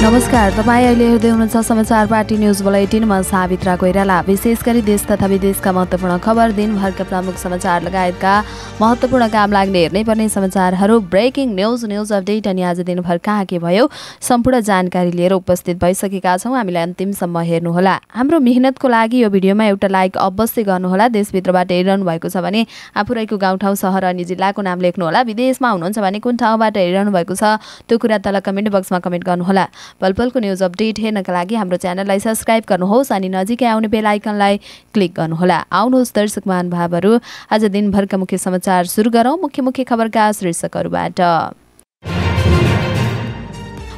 नमस्कार, तपाईँ अहिले हेर्दै हुनुहुन्छ समाचार पार्टी न्युज बुलेटिनमा सावित्रा कोइराला। विशेष गरी देश तथा विदेशका महत्त्वपूर्ण खबर, दिनभरका प्रमुख समाचार लगायतका महत्त्वपूर्ण काम लाग्ने हेर्नै पर्ने समाचारहरू, ब्रेकिङ न्युज अपडेट अनि आज दिनभर कहाँ के भयो सम्पूर्ण जानकारी लिएर उपस्थित भइसकेका छौँ। हामीलाई अन्तिमसम्म हेर्नुहोला। हाम्रो मेहनतको लागि यो भिडियोमा एउटा लाइक अवश्य गर्नुहोला। देशभित्रबाट हेरिरहनु भएको छ भने आफू रहेको गाउँठाउँ सहर अनि जिल्लाको नाम लेख्नुहोला। विदेशमा हुनुहुन्छ भने कुन ठाउँबाट हेरिरहनु भएको छ त्यो कुरा तल कमेन्ट बक्समा कमेन्ट गर्नुहोला। पलपलको न्युज अपडेट हेर्नका लागि हाम्रो च्यानललाई सब्स्क्राइब गर्नुहोस् अनि नजिकै आउने बेल आइकनलाई क्लिक गर्नुहोला। आउनुहोस् दर्शक महानुभावहरू, आज दिनभरका मुख्य समाचार सुरु गरौँ मुख्य खबरका शीर्षकहरूबाट।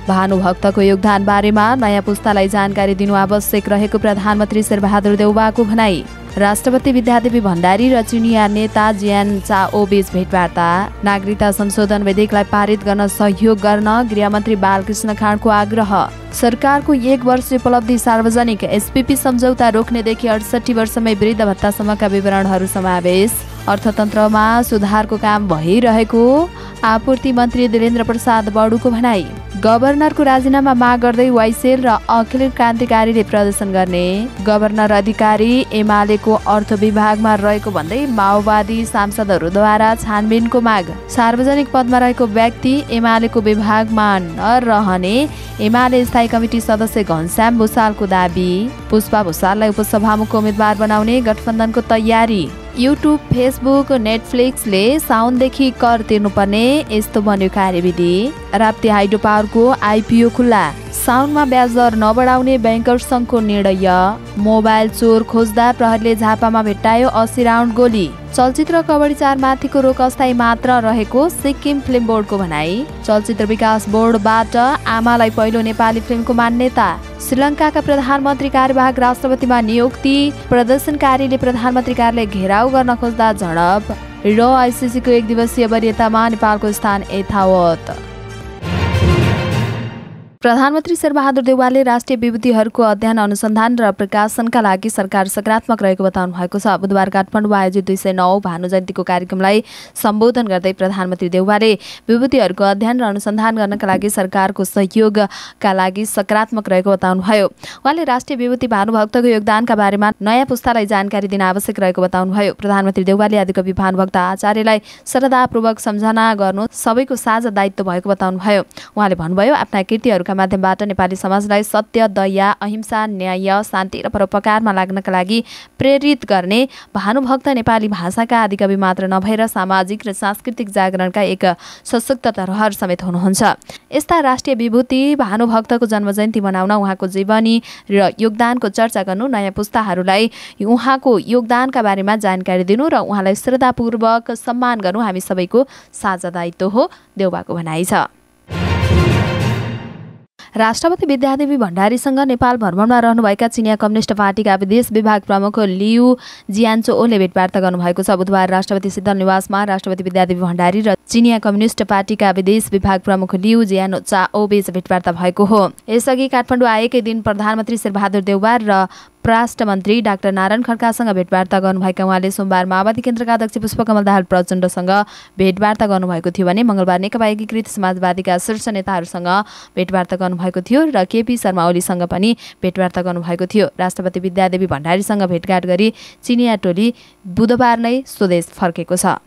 भानुभक्तको योगदान बारेमा नयाँ पुस्तालाई जानकारी दिनु आवश्यक रहेको प्रधानमन्त्री शेरबहादुर देउवाको भनाई। राष्ट्रपति विद्यादेवी भण्डारी र चिनिया नेता जियान चाओ बीच भेटवार्ता। नागरिकता संशोधन विधेयकलाई पारित गर्न सहयोग गर्न गृहमन्त्री बालकृष्ण खाँडको आग्रह। सरकारको 1 वर्ष उपलब्धि सार्वजनिक। एसपीपी सम्झौता रोक्नेदेखि 68 वर्षमै वृद्ध भत्तासम्मका विवरणहरू समावेश। अर्थतन्त्रमा सुधारको काम भइरहेको आपूर्ति मन्त्री दिलेन्द्र प्रसाद बडुको भनाई। गभर्नरको राजीनामा माग गर्दै वाइसेल र अखिल क्रान्तिकारीले प्रदर्शन गर्ने। गभर्नर अधिकारी एमालेको अर्थ विभागमा रहेको भन्दै माओवादी सांसदहरूद्वारा छानबिनको माग। सार्वजनिक पदमा रहेको व्यक्ति एमालेको विभागमा नरहने एमाले स्थायी कमिटी सदस्य घनश्याम भुसालको दाबी। पुष्पा भुसाललाई उपसभामुखको उम्मेद्वार बनाउने गठबन्धनको तयारी। युट्युब, फेसबुक, नेटफ्लिक्सले साउनदेखि कर तिर्नुपर्ने, यस्तो बन्यो कार्यविधि। राप्ती हाइड्रो पावरको आइपिओ खुल्ला। साउनमा ब्याज दर नबढाउने ब्याङ्कर्स सङ्घको निर्णय। मोबाइल चोर खोज्दा प्रहरीले झापामा भेट्टायो 80 राउन्ड गोली। चलचित्र कबड्डी 4 माथिको रोक अस्थायी मात्र रहेको सिक्किम फिल्म बोर्डको भनाई। चलचित्र विकास बोर्डबाट आमालाई पहिलो नेपाली फिल्मको मान्यता। श्रीलङ्काका प्रधानमन्त्री कार्यवाहक राष्ट्रपतिमा नियुक्ति। प्रदर्शनकारीले प्रधानमन्त्री कार्यालय घेराउ गर्न खोज्दा झडप र आइसिसीको 1 दिवसीय वरियतामा नेपालको स्थान यथावत। प्रधानमन्त्री शेरबहादुर देउवाले राष्ट्रिय विभूतिहरूको अध्ययन, अनुसन्धान र प्रकाशनका लागि सरकार सकारात्मक रहेको बताउनु भएको छ। बुधबार काठमाडौँमा आयोजित 209 भानु जयन्तीको कार्यक्रमलाई सम्बोधन गर्दै प्रधानमन्त्री देउवाले विभूतिहरूको अध्ययन र अनुसन्धान गर्नका लागि सरकारको सहयोगका लागि सकारात्मक रहेको बताउनुभयो। उहाँले राष्ट्रिय विभूति भानुभक्तको योगदानका बारेमा नयाँ पुस्तालाई जानकारी दिन आवश्यक रहेको बताउनुभयो। प्रधानमन्त्री देउवाले आदिकवि भानुभक्त आचार्यलाई श्रद्धापूर्वक सम्झना गर्नु सबैको साझा दायित्व भएको बताउनुभयो। उहाँले भन्नुभयो, आफ्ना कृतिहरूका माध्यमबाट नेपाली समाजलाई सत्य, दया, अहिंसा, न्याय, शान्ति र परोपकारमा लाग्नका लागि प्रेरित गर्ने भानुभक्त नेपाली भाषाका आदिकवि मात्र नभएर सामाजिक र सांस्कृतिक जागरणका एक सशक्त धरोहर समेत हुनुहुन्छ। यस्ता राष्ट्रिय विभूति भानुभक्तको जन्मजयन्ती मनाउन, उहाँको जीवनी र योगदानको चर्चा गर्नु, नयाँ पुस्ताहरूलाई उहाँको योगदानका बारेमा जानकारी दिनु र उहाँलाई श्रद्धापूर्वक सम्मान गर्नु हामी सबैको साझा दायित्व हो, देउवाको भनाइ छ। राष्ट्रपति विद्यादेवी भण्डारीसँग नेपाल भ्रमणमा रहनुभएका चिनिया कम्युनिस्ट पार्टीका विदेश विभाग प्रमुख लियु जियान्चोओले भेटवार्ता गर्नुभएको छ। बुधबार राष्ट्रपति शीतल निवासमा राष्ट्रपति विद्यादेवी भण्डारी र चिनिया कम्युनिस्ट पार्टीका विदेश विभाग प्रमुख लियु जियान्चोओ बीच भेटवार्ता भएको हो। यसअघि काठमाडौँ आएकै दिन प्रधानमन्त्री शेरबहादुर देउवा र परराष्ट्र मन्त्री डाक्टर नारायण खड्कासँग भेटवार्ता गर्नुभएका उहाँले सोमबार माओवादी केन्द्रका अध्यक्ष पुष्पकमल दाहाल प्रचण्डसँग भेटवार्ता गर्नुभएको थियो भने मंगलबार नेकपा एकीकृत समाजवादीका शीर्ष नेताहरूसँग भेटवार्ता गर्नुभएको थियो र केपी शर्मा ओलीसँग पनि भेटवार्ता गर्नुभएको थियो। राष्ट्रपति विद्यादेवी भण्डारीसँग भेटघाट गरी चिनिया टोली बुधबार नै स्वदेश फर्केको छ।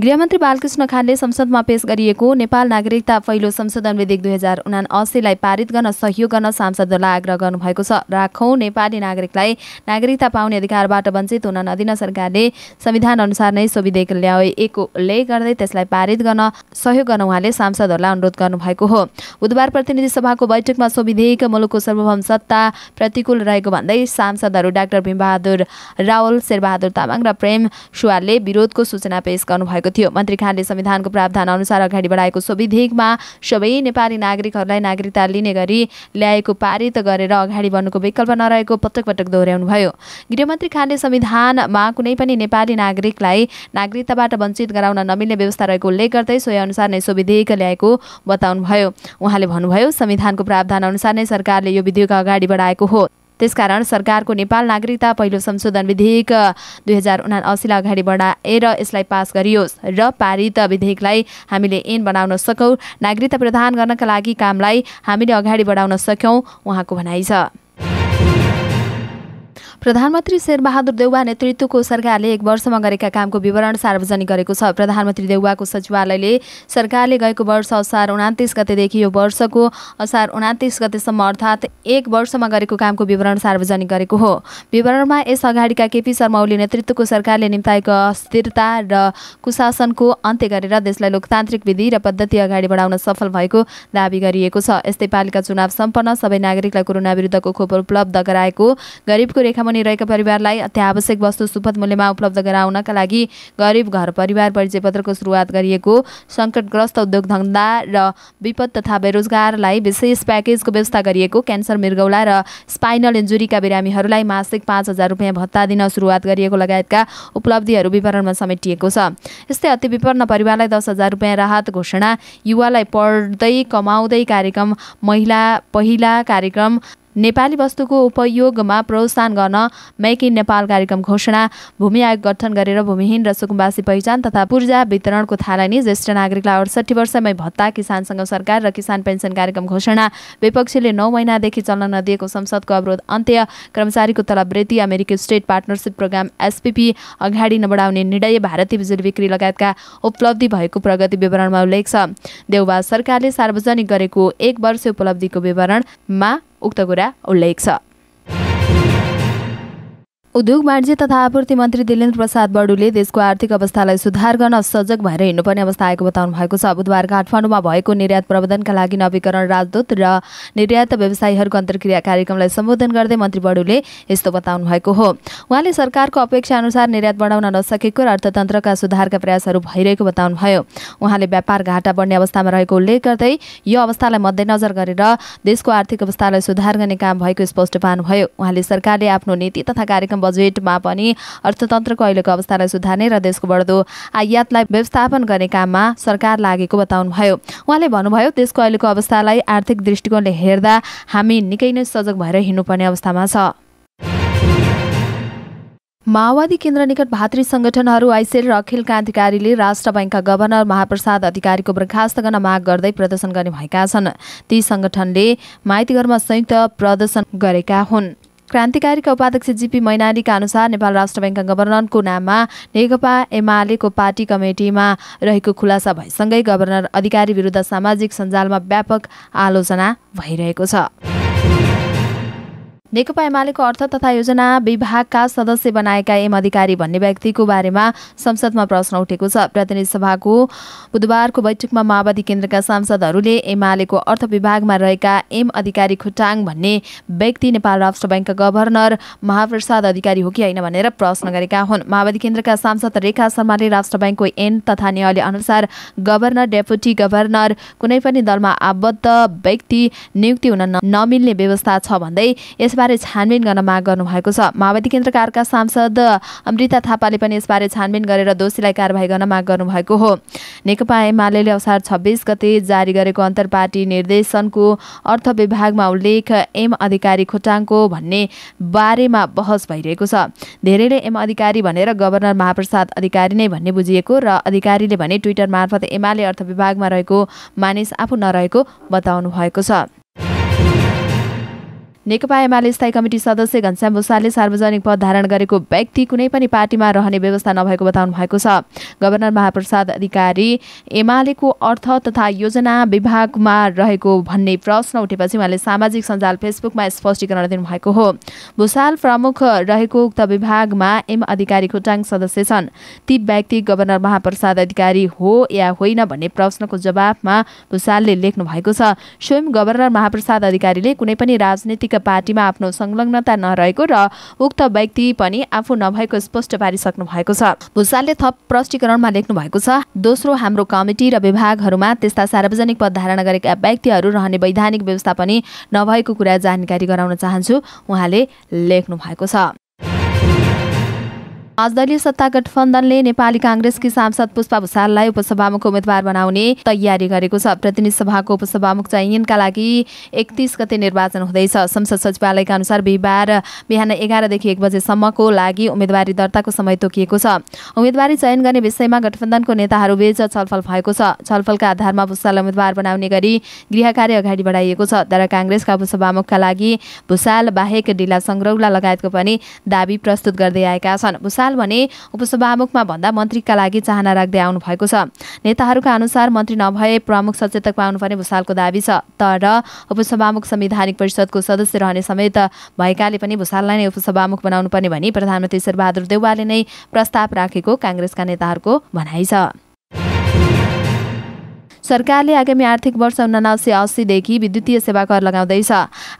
गृहमन्त्री बालकृष्ण खाँडले संसदमा पेश गरिएको नेपाल नागरिकता पहिलो संशोधन विधेयक 2079 लाई पारित गर्न सहयोग गर्न सांसदहरूलाई आग्रह गर्नुभएको छ। लाखौं नेपाली नागरिकलाई नागरिकता पाउने अधिकारबाट वञ्चित हुन नदिन सरकारले संविधान अनुसार नै सो विधेयक ल्याएको उल्लेख गर्दै त्यसलाई पारित गर्न सहयोग गर्न उहाँले सांसदहरूलाई अनुरोध गर्नुभएको हो। बुधबार प्रतिनिधि सभाको बैठकमा सो विधेयक मुलुकको सार्वभौम सत्ता प्रतिकूल रहेको भन्दै सांसदहरू डाक्टर भीमबहादुर रावल, शेरबहादुर तामाङ र प्रेम सुवालले विरोधको सूचना पेश गर्नुभएको थियो। मन्त्री खानले संविधानको प्रावधान अनुसार अगाडि बढाएको सो विधेयकमा सबै नेपाली नागरिकहरूलाई नागरिकता लिने गरी ल्याएको पारित गरेर अगाडि बढ्नुको विकल्प नरहेको पटक पटक दोहोर्याउनुभयो। गृहमन्त्री खानले संविधानमा कुनै पनि नेपाली नागरिकलाई नागरिकताबाट वञ्चित गराउन नमिल्ने व्यवस्था रहेको उल्लेख गर्दै सोही अनुसार नै सो विधेयक ल्याएको बताउनुभयो। उहाँले भन्नुभयो, संविधानको प्रावधान अनुसार नै सरकारले यो विधेयक अगाडि बढाएको हो। त्यसकारण सरकारको नेपाल नागरिकता पहिलो संशोधन विधेयक 2079 लाई अगाडि बढाएर यसलाई पास गरियोस् र पारित विधेयकलाई हामीले ऐन बनाउन सकौँ, नागरिकता प्रदान गर्नका लागि कामलाई हामीले अगाडि बढाउन सक्यौँ, उहाँको भनाइ छ। प्रधानमन्त्री शेरबहादुर देउवा नेतृत्वको सरकारले 1 वर्षमा गरेका कामको विवरण सार्वजनिक गरेको छ। प्रधानमन्त्री देउवाको सचिवालयले सरकारले गएको वर्ष असार 29 गतेदेखि यो वर्षको असार 29 गतेसम्म अर्थात् 1 वर्षमा गरेको कामको विवरण सार्वजनिक गरेको हो। विवरणमा यस अगाडिका केपी शर्मा ओली नेतृत्वको सरकारले निम्ताएको अस्थिरता र कुशासनको अन्त्य गरेर देशलाई लोकतान्त्रिक विधि र पद्धति अगाडि बढाउन सफल भएको दाबी गरिएको छ। यस्तै पालिका चुनाव सम्पन्न, सबै नागरिकलाई कोरोना विरुद्धको खोप उपलब्ध गराएको, गरिबको रेखामुनि रहेका परिवारलाई अत्यावश्यक वस्तु सुपथ मूल्यमा उपलब्ध गराउनका लागि गरिब घर परिवार परिचय पत्रको सुरुवात गरिएको, सङ्कटग्रस्त उद्योग धन्दा र विपद तथा बेरोजगारलाई विशेष प्याकेजको व्यवस्था गरिएको, क्यान्सर, मृगौला र स्पाइनल इन्जुरीका बिरामीहरूलाई मासिक 5,000 रुपियाँ भत्ता दिन सुरुवात गरिएको लगायतका उपलब्धिहरू विवरणमा समेटिएको छ। यस्तै अति विपन्न परिवारलाई 10,000 रुपियाँ राहत घोषणा, युवालाई पढ्दै कमाउँदै कार्यक्रम, महिला पहिला कार्यक्रम, नेपाली वस्तुको उपयोगमा प्रोत्साहन गर्न मेक इन नेपाल कार्यक्रम घोषणा, भूमि आयोग गठन गरेर भूमिहीन र सुकुम्बासी पहिचान तथा पूर्जा वितरणको थालनी, ज्येष्ठ नागरिकलाई 68 वर्षमै भत्ता, किसानसँग सरकार र किसान पेन्सन कार्यक्रम घोषणा, विपक्षीले 9 महिनादेखि चल्न नदिएको संसदको अवरोध अन्त्य, कर्मचारीको तलब वृद्धि, अमेरिकी स्टेट पार्टनरसिप प्रोग्राम SPP अगाडि नबढाउने निर्णय, भारतीय बिजुली बिक्री लगायतका उपलब्धि भएको प्रगति विवरणमा उल्लेख छ। देउवा सरकारले सार्वजनिक गरेको 1 वर्ष उपलब्धिको विवरणमा उक्त कुरा उल्लेख छ। उद्योग वाणिज्य तथा आपूर्ति मन्त्री दिलेन्द्र प्रसाद बडुले देशको आर्थिक अवस्थालाई सुधार गर्न सजग भएर हिँड्नुपर्ने अवस्था आएको बताउनु भएको छ। बुधबार काठमाडौँमा भएको निर्यात प्रबन्धनका लागि नवीकरण राजदूत र निर्यात व्यवसायीहरूको अन्तर्क्रिया कार्यक्रमलाई सम्बोधन गर्दै मन्त्री बडुले यस्तो बताउनु भएको हो। उहाँले सरकारको अपेक्षा अनुसार निर्यात बढाउन नसकेको र अर्थतन्त्रका सुधारका प्रयासहरू भइरहेको बताउनुभयो। उहाँले व्यापार घाटा बढ्ने अवस्थामा रहेको उल्लेख गर्दै यो अवस्थालाई मध्यनजर गरेर देशको आर्थिक अवस्थालाई सुधार गर्ने काम भएको स्पष्ट पार्नुभयो। उहाँले सरकारले आफ्नो नीति तथा कार्यक्रम बजेटमा पनि अर्थतन्त्रको अहिलेको अवस्थालाई सुधार्ने र देशको बढ्दो आयातलाई व्यवस्थापन गर्ने काममा सरकार लागेको बताउनुभयो। उहाँले भन्नुभयो, देशको अहिलेको अवस्थालाई आर्थिक दृष्टिकोणले हेर्दा हामी निकै नै सजग भएर हिँड्नुपर्ने अवस्थामा छ। माओवादी केन्द्र निकट भातृ संगठनहरू आइसेल र अखिल क्रान्तिकारीले राष्ट्र बैंकका गभर्नर महाप्रसाद अधिकारीको बर्खास्त गर्न माग गर्दै प्रदर्शन गर्ने भएका छन्। ती संगठनले माइतीघरमा संयुक्त प्रदर्शन गरेका हुन्। क्रान्तिकारीका उपाध्यक्ष जीपी मैनालीका अनुसार नेपाल राष्ट्र बैंकका गभर्नरको नाममा नेकपा एमालेको पार्टी कमिटीमा रहेको खुलासा भएसँगै गभर्नर अधिकारी विरुद्ध सामाजिक सञ्जालमा व्यापक आलोचना भइरहेको छ। नेकपा एमालेको अर्थ तथा योजना विभागका सदस्य बनाएका एम अधिकारी भन्ने व्यक्तिको बारेमा संसदमा प्रश्न उठेको छ। प्रतिनिधि सभाको बुधबारको बैठकमा माओवादी केन्द्रका सांसदहरूले एमालेको अर्थ विभागमा रहेका एम अधिकारी खुट्टाङ भन्ने व्यक्ति नेपाल राष्ट्र बैंकका गभर्नर महाप्रसाद अधिकारी हो कि होइन भनेर प्रश्न गरेका हुन्। माओवादी केन्द्रका सांसद रेखा शर्माले राष्ट्र बैंकको ऐन तथा नियमले अनुसार गभर्नर, डेपुटी गभर्नर कुनै पनि दलमा आबद्ध व्यक्ति नियुक्ति हुन नमिल्ने व्यवस्था छ भन्दै यसबारे छानबिन गर्न माग गर्नुभएको छ। माओवादी केन्द्रका अर्का सांसद अमृता थापाले पनि यसबारे छानबिन गरेर दोषीलाई कारबाही गर्न माग गर्नुभएको हो। नेकपा एमाले असार 26 गते जारी गरेको अन्तर्पार्टी निर्देशनको अर्थ विभागमा उल्लेख एम अधिकारी खोटाङको भन्ने बारेमा बहस भइरहेको छ। धेरैले एम अधिकारी भनेर गभर्नर महाप्रसाद अधिकारी नै भन्ने बुझिएको र अधिकारीले भने ट्विटर मार्फत एमाले अर्थ विभागमा रहेको मानिस आफू नरहेको बताउनु भएको छ। नेकपा एमाले स्थायी कमिटी सदस्य घनश्याम भूषालले सार्वजनिक पद धारण गरेको व्यक्ति कुनै पनि पार्टीमा रहने व्यवस्था नभएको बताउनु भएको छ। गभर्नर महाप्रसाद अधिकारी एमालेको अर्थ तथा योजना विभागमा रहेको भन्ने प्रश्न उठेपछि उहाँले सामाजिक सञ्जाल फेसबुकमा स्पष्टीकरण दिनुभएको हो। भूषाल प्रमुख रहेको उक्त विभागमा एम अधिकारी खोटाङ सदस्य छन्। ती व्यक्ति गभर्नर महाप्रसाद अधिकारी हो या होइन भन्ने प्रश्नको जवाफमा भूषालले लेख्नु भएको छ। स्वयं गभर्नर महाप्रसाद अधिकारीले कुनै पनि राजनीतिक पार्टीमा आफ्नो संलग्नता नरहेको र उक्त व्यक्ति पनि आफू नभएको स्पष्ट पारिसक्नु भएको छ। भूषालले थप प्रष्टीकरणमा लेख्नु भएको छ, दोस्रो, हाम्रो कमिटी र विभागहरूमा त्यस्ता सार्वजनिक पद धारण गरेका व्यक्तिहरू रहने वैधानिक व्यवस्था पनि नभएको कुरा जानकारी गराउन चाहन्छु, उहाँले लेख्नु भएको छ। दलीय सत्ता गठबन्धनले नेपाली कांग्रेसकी सांसद पुष्पा भुसाललाई उपसभामुख उम्मेद्वार बनाउने तयारी गरेको छ। प्रतिनिधि सभाको उपसभामुख चयनका लागि 31 गते निर्वाचन हुँदैछ। संसद सचिवालयका अनुसार बिहिबार बिहान 11 देखि 1 बजेसम्मको लागि उम्मेदवारी दर्ताको समय तोकिएको छ। उम्मेदवारी चयन गर्ने विषयमा गठबन्धनको नेताहरूबीच छलफल भएको छ। छलफलका आधारमा भुसाललाई उम्मेद्वार बनाउने गरी गृह कार्य अगाडि बढाइएको छ। तर कांग्रेसका उपसभामुखका लागि भुसाल बाहेक डिला संग्रौला लगायतको पनि दाबी प्रस्तुत गर्दै आएका छन्। भुसाल भने उपसभामुखमा भन्दा मन्त्रीका लागि चाहना राख्दै आउनु भएको छ। नेताहरूका अनुसार मन्त्री नभए प्रमुख सचेतक पाउनुपर्ने भुसालको दाबी छ। तर उपसभामुख संवैधानिक परिषदको सदस्य रहने समेत भएकाले पनि भुसाललाई नै उपसभामुख बनाउनु पर्ने भनी प्रधानमन्त्री शेरबहादुर देउवाले नै प्रस्ताव राखेको कांग्रेसका नेताहरूको भनाइ छ। सरकारले आगामी आर्थिक वर्ष 1980 देखि विद्युतीय सेवा कर लगाउँदैछ।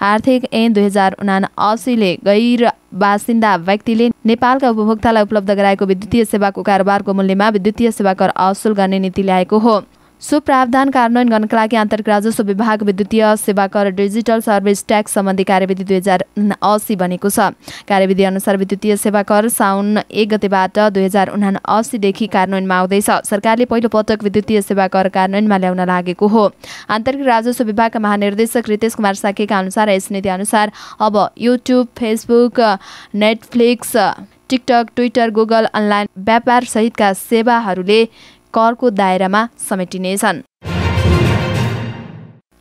आर्थिक ऐन 2079 ले गैर बासिन्दा व्यक्तिले नेपालका उपभोक्तालाई उपलब्ध गराएको विद्युतीय सेवाको कारोबारको मूल्यमा विद्युतीय सेवा कर असुल गर्ने नीति ल्याएको हो। सो प्रावधान कार्यान्वयन गर्नका लागि आन्तरिक राजस्व विभाग विद्युतीय सेवा कर डिजिटल सर्भिस ट्याक्स सम्बन्धी कार्यविधि 2080 बनेको छ। कार्यविधि अनुसार विद्युतीय सेवा कर साउन 1 गतेबाट 2079 देखि कार्यान्वयनमा आउँदैछ। सरकारले पहिलो पटक विद्युतीय सेवा कर कार्यान्वयनमा ल्याउन लागेको हो। आन्तरिक राजस्व विभागका महानिर्देशक रितेश कुमार साकेका अनुसार यस नीति अनुसार अब YouTube, Facebook, Netflix, TikTok, Twitter, Google online व्यापार सहितका सेवाहरूले करको दायरामा समेटिनेछन्।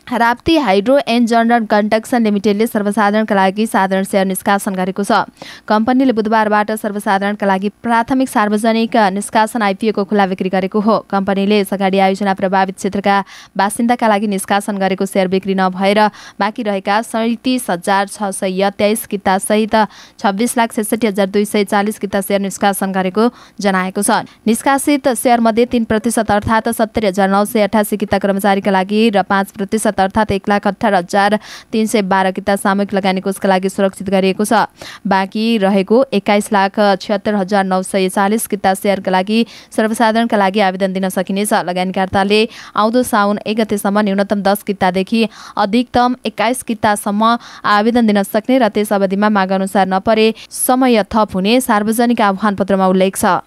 Rapti hydro and general construction लिमिटेडले सर्वसाधारणका लागि साधारण सेयर निष्कासन गरेको छ। कम्पनीले बुधबारबाट सर्वसाधारणका लागि प्राथमिक सार्वजनिक निष्कासन आइपिओको खुला बिक्री गरेको हो। कम्पनीले यसअगाडि आयोजना प्रभावित क्षेत्रका बासिन्दाका लागि निष्कासन गरेको सेयर बिक्री नभएर बाँकी रहेका 37,623 किता सहित 26,66,240 किता सेयर निष्कासन गरेको जनाएको छ। निष्कासित सेयर मध्ये 3% अर्थात् 70,988 किता कर्मचारीका लागि र 5% अर्थात् 1,18,312 किता सामूहिक लगानी कोषका लागि सुरक्षित गरिएको छ। बाँकी रहेको 21,76,940 किता सेयरका लागि सर्वसाधारणका लागि आवेदन दिन सकिनेछ। लगानीकर्ताले आउँदो साउन 1 गतेसम्म न्यूनतम 10 कितादेखि अधिकतम 21 कितासम्म आवेदन दिन सक्ने र त्यस अवधिमा माग अनुसार नपरे समय थप हुने सार्वजनिक आह्वान पत्रमा उल्लेख छ।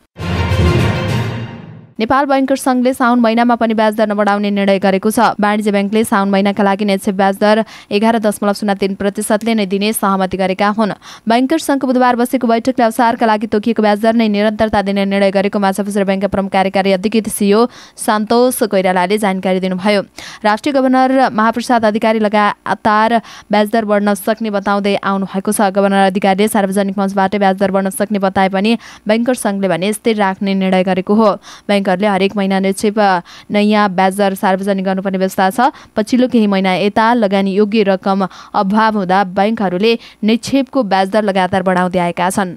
नेपाल बैंकर्स संघले साउन महिनामा पनि ब्याज दर नबढाउने निर्णय गरेको छ। वाणिज्य बैंकले साउन महिनाका लागि नेटसेप ब्याज दर 11.03% नै दिने सहमति गरेका हुन्। बैंकर्स संघको बुधबार बसेको बैठकले अवसरका लागि तोकिएको ब्याज दर नै निरन्तरता दिने निर्णय गरेको माछापुच्छ्रे बैंकका प्रमुख कार्यकारी अधिकृत सिइओ सन्तोष कोइरालाले जानकारी दिनुभयो। राष्ट्रिय गभर्नर महाप्रसाद अधिकारी लगातार ब्याज दर बढ्न सक्ने बताउँदै आउनु भएको छ। गभर्नर अधिकारीले सार्वजनिक मञ्चबाट ब्याज दर बढ्न सक्ने बताए पनि बैंकर्स संघले भने स्थिर राख्ने निर्णय गरेको हो। बैंकरले हरेक महिना निक्षेप नयाँ ब्याज दर सार्वजनिक गर्नुपर्ने व्यवस्था छ। पछिल्लो केही महिना यता लगानी योग्य रकम अभाव हुँदा बैंकहरूले निक्षेपको ब्याज दर लगातार बढाउँदै आएका छन्।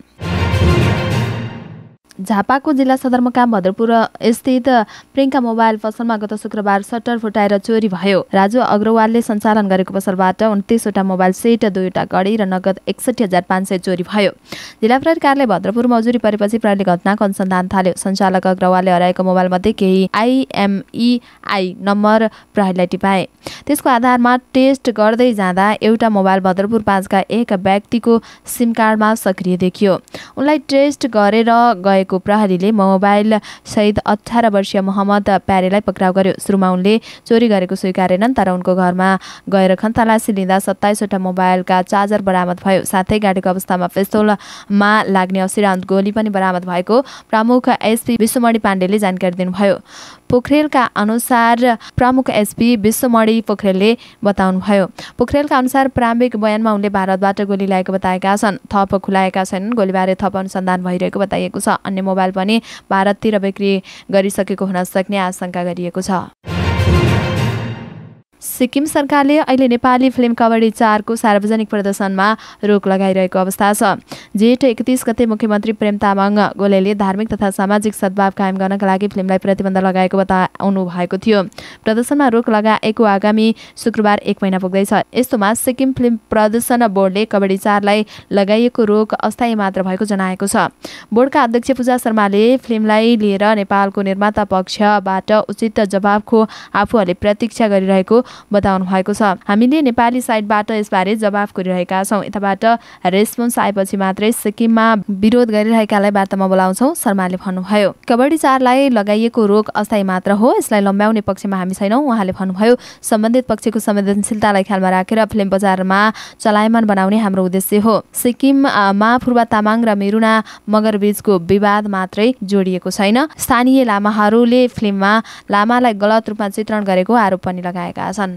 झापाको जिल्ला सदरमुकाम भद्रपुर स्थित प्रियङ्का मोबाइल पसलमा गत शुक्रबार सटर फुटाएर चोरी भयो। राजु अग्रवालले सञ्चालन गरेको पसलबाट 29वटा मोबाइल सेट, 2वटा घडी र नगद 61,500 चोरी भयो। जिल्ला प्रहरी कार्यालय भद्रपुर मजुरी परेपछि प्रहरीले घटनाको अनुसन्धान थाल्यो। सञ्चालक अग्रवालले हराएको मोबाइलमध्ये केही IMEI नम्बर प्रहरीलाई टिपाए। त्यसको आधारमा टेस्ट गर्दै जाँदा एउटा मोबाइल भद्रपुर 5 का एक व्यक्तिको सिम कार्डमा सक्रिय देखियो। उनलाई टेस्ट गरेर गएको प्रहरीले मोबाइल सहित 18 वर्षीय मोहम्मद प्यारेलाई पक्राउ गर्यो। सुरुमा उनले चोरी गरेको स्वीकारेनन्, तर उनको घरमा गएर खन्तलासी लिँदा 27वटा मोबाइलका चार्जर बरामद भयो। साथै गाडीको अवस्थामा पिस्तोलमा लाग्ने असिरान्त गोली पनि बरामद भएको प्रमुख एसपी विश्वमणि पाण्डेले जानकारी दिनुभयो। पोखरेलका अनुसार प्रमुख एसपी विश्वमणि पोखरेलले बताउनुभयो। पोखरेलका अनुसार प्रारम्भिक बयानमा उनले भारतबाट गोली ल्याएको बताएका छन्। थप खुलाएका छैनन्। गोलीबारे थप अनुसन्धान भइरहेको बताइएको छ। अन्य मोबाइल पनि भारततिर बिक्री गरिसकेको हुन सक्ने आशंका गरिएको छ। सिक्किम सरकारले अहिले नेपाली फिल्म कबड्डी 4 को सार्वजनिक प्रदर्शनमा रोक लगाइरहेको अवस्था छ। जेठ 31 गते मुख्यमन्त्री प्रेम तामाङ गोलेले धार्मिक तथा सामाजिक सद्भाव कायम गर्नका लागि फिल्मलाई प्रतिबन्ध लगाएको बताउनु भएको थियो। प्रदर्शनमा रोक लगाएको आगामी शुक्रबार 1 महिना पुग्दैछ। यस्तोमा सिक्किम फिल्म प्रदर्शन बोर्डले कबड्डी 4 लाई लगाइएको रोक अस्थायी मात्र भएको जनाएको छ। बोर्डका अध्यक्ष पूजा शर्माले फिल्मलाई लिएर नेपालको निर्माता पक्षबाट उचित जवाफको आफूहरूले प्रतीक्षा गरिरहेको बताउनु भएको छ। हामीले नेपाली साइडबाट यसबारे जवाफ गरिरहेका छौँ। यताबाट रेस्पोन्स आएपछि मात्रै सिक्किममा विरोध गरिरहेकालाई वार्तामा बोलाउँछौँ, शर्माले भन्नुभयो। कबड्डी 4लाई लगाइएको रोक अस्थायी मात्र हो, यसलाई लम्ब्याउने पक्षमा हामी छैनौँ, उहाँले भन्नुभयो। सम्बन्धित पक्षको संवेदनशीलतालाई ख्यालमा राखेर फिल्म बजारमा चलायमान बनाउने हाम्रो उद्देश्य हो। सिक्किममा फुर्बा तामाङ र मेरुना मगर बीचको विवाद मात्रै जोडिएको छैन। स्थानीय लामाहरूले फिल्ममा लामालाई गलत रूपमा चित्रण गरेको आरोप पनि लगाएका छन्।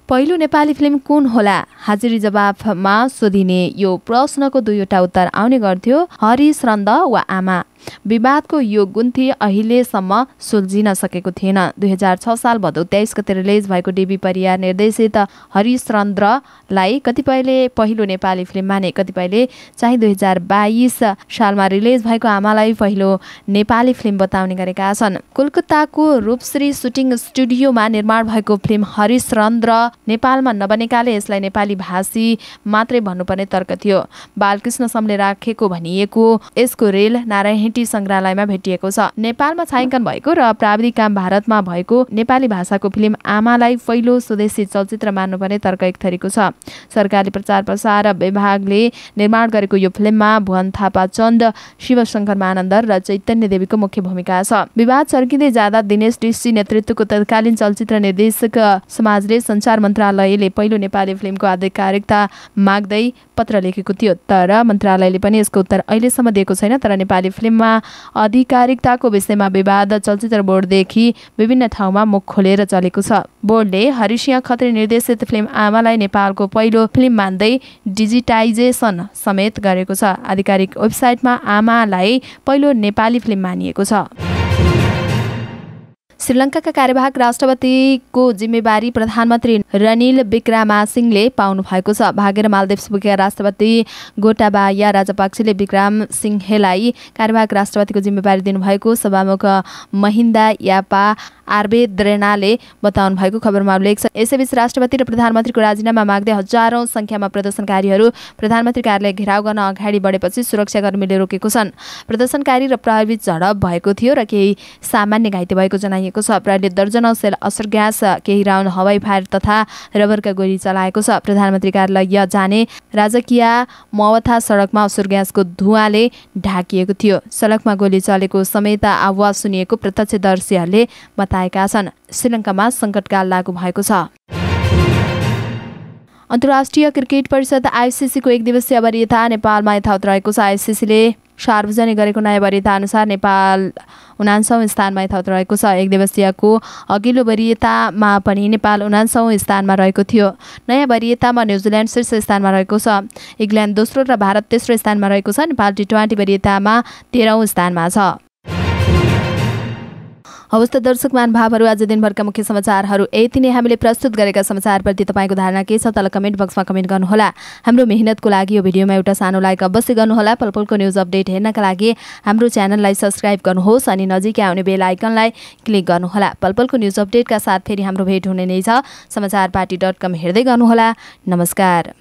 पहिलो नेपाली फिल्म कुन होला? हाजिरी जवाफमा सोधिने यो प्रश्नको दुईवटा उत्तर आउने गर्थ्यो, हरिश्रन्द वा आमा। विवादको यो गुन्थी अहिलेसम्म सुल्झिन सकेको थिएन। 2006 साल भदौ 23 गते रिलिज भएको डेबी परियार निर्देशित हरिश्चन्द्रलाई कतिपयले पहिलो नेपाली फिल्म माने, कतिपयले चाहिँ 2022 सालमा रिलिज भएको आमालाई पहिलो नेपाली फिल्म बताउने गरेका छन्। कोलकाताको रूपश्री सुटिङ स्टुडियोमा निर्माण भएको फिल्म हरिश्चन्द्र नेपालमा नबनेकाले यसलाई नेपाली भाषी मात्रै भन्नुपर्ने तर्क थियो। बालकृष्ण समले राखेको भनिएको यसको रेल नारायण संग्रहालयमा भेटिएको छ। नेपालमा छायाङ्कन भएको र प्राविधिक काम भारतमा भएको नेपाली भाषाको फिल्म आमालाई पहिलो स्वदेशी चलचित्र मान्नुपर्ने तर्क एक थरीको छ। सरकारले प्रचार प्रसार विभागले निर्माण गरेको यो फिल्ममा भुवन थापा चन्द, शिवशङ्कर मानन्द र चैतन्य देवीको मुख्य भूमिका छ। विवाद चर्किँदै जाँदा दिनेश ऋषि नेतृत्वको तत्कालीन चलचित्र निर्देशक समाजले सञ्चार मन्त्रालयले पहिलो नेपाली फिल्मको आधिकारिकता माग्दै पत्र लेखेको थियो, तर मन्त्रालयले पनि यसको उत्तर अहिलेसम्म दिएको छैन। तर नेपाली फिल्ममा आधिकारिकताको विषयमा विवाद चलचित्र बोर्डदेखि विभिन्न ठाउँमा मुख खोलेर चलेको छ। बोर्डले हरिसिंह खत्री निर्देशित फिल्म आमालाई नेपालको पहिलो फिल्म मान्दै डिजिटाइजेसन समेत गरेको छ। आधिकारिक वेबसाइटमा आमालाई पहिलो नेपाली फिल्म मानिएको छ। श्रीलङ्काका कार्यवाहक राष्ट्रपतिको जिम्मेवारी प्रधानमन्त्री रनिल विक्रमासिंघले पाउनु भएको छ। भागेर मालदिप्स पुगेका राष्ट्रपति गोटाबाया राजपक्षले विक्रमसिंघेलाई कार्यवाहक राष्ट्रपतिको जिम्मेवारी दिनुभएको सभामुख महिन्दा यापा आर्बेद्रेनाले बताउनु भएको खबरमा उल्लेख छ। यसैबीच राष्ट्रपति र प्रधानमन्त्रीको राजीनामा माग्दै हजारौं संख्यामा प्रदर्शनकारीहरू प्रधानमन्त्री कार्यालय घेराउ गर्न अगाडि बढेपछि सुरक्षाकर्मीले रोकेको छन्। प्रदर्शनकारी र प्रहरीबीच झडप भएको थियो र केही सामान्य घाइते भएको जनाइएको छ। प्रहरीले दर्जनौं सेल असर ग्यास, केही राउन्ड हवाई फायर तथा रबरका गोली चलाएको छ। प्रधानमन्त्री कार्यालय जाने राजकीय मवथा सडकमा असर ग्यासको धुवाँले ढाकिएको थियो। सडकमा गोली चलेको समेत आवाज सुनिएको प्रत्यक्षदर्शीहरूले बताएका छन्। श्रीलङ्कामा सङ्कटकाल लागू भएको छ। अन्तर्राष्ट्रिय क्रिकेट परिषद आइसिसीको एक दिवसीय वरियता नेपालमा यथावत रहेको छ। आइसिसीले सार्वजनिक गरेको नयाँ वरियता अनुसार नेपाल 49औं स्थानमा यथावत रहेको छ। एक दिवसीयको अघिल्लो वरियतामा पनि नेपाल 49औं स्थानमा रहेको थियो। नयाँ वरियतामा न्युजिल्यान्ड शीर्ष स्थानमा रहेको छ। इङ्ल्यान्ड दोस्रो र भारत तेस्रो स्थानमा रहेको छ। नेपाल टी20 वरियतामा 13औं स्थानमा छ। हवस् त दर्शक महानुभावहरू, आज दिनभरका मुख्य समाचारहरू यति नै। हामीले प्रस्तुत गरेका समाचारप्रति तपाईँको धारणा के छ तल कमेन्ट बक्समा कमेन्ट गर्नुहोला। हाम्रो मेहनतको लागि यो भिडियोमा एउटा सानो लाइक अवश्य गर्नुहोला। पलपलको न्युज अपडेट हेर्नका लागि हाम्रो च्यानललाई सब्स्क्राइब गर्नुहोस् अनि नजिकै आउने बेल आइकनलाई क्लिक गर्नुहोला। पलपलको न्युज अपडेटका साथ फेरि हाम्रो भेट हुने नै छ। समाचारपाटी.com हेर्दै गर्नुहोला। नमस्कार।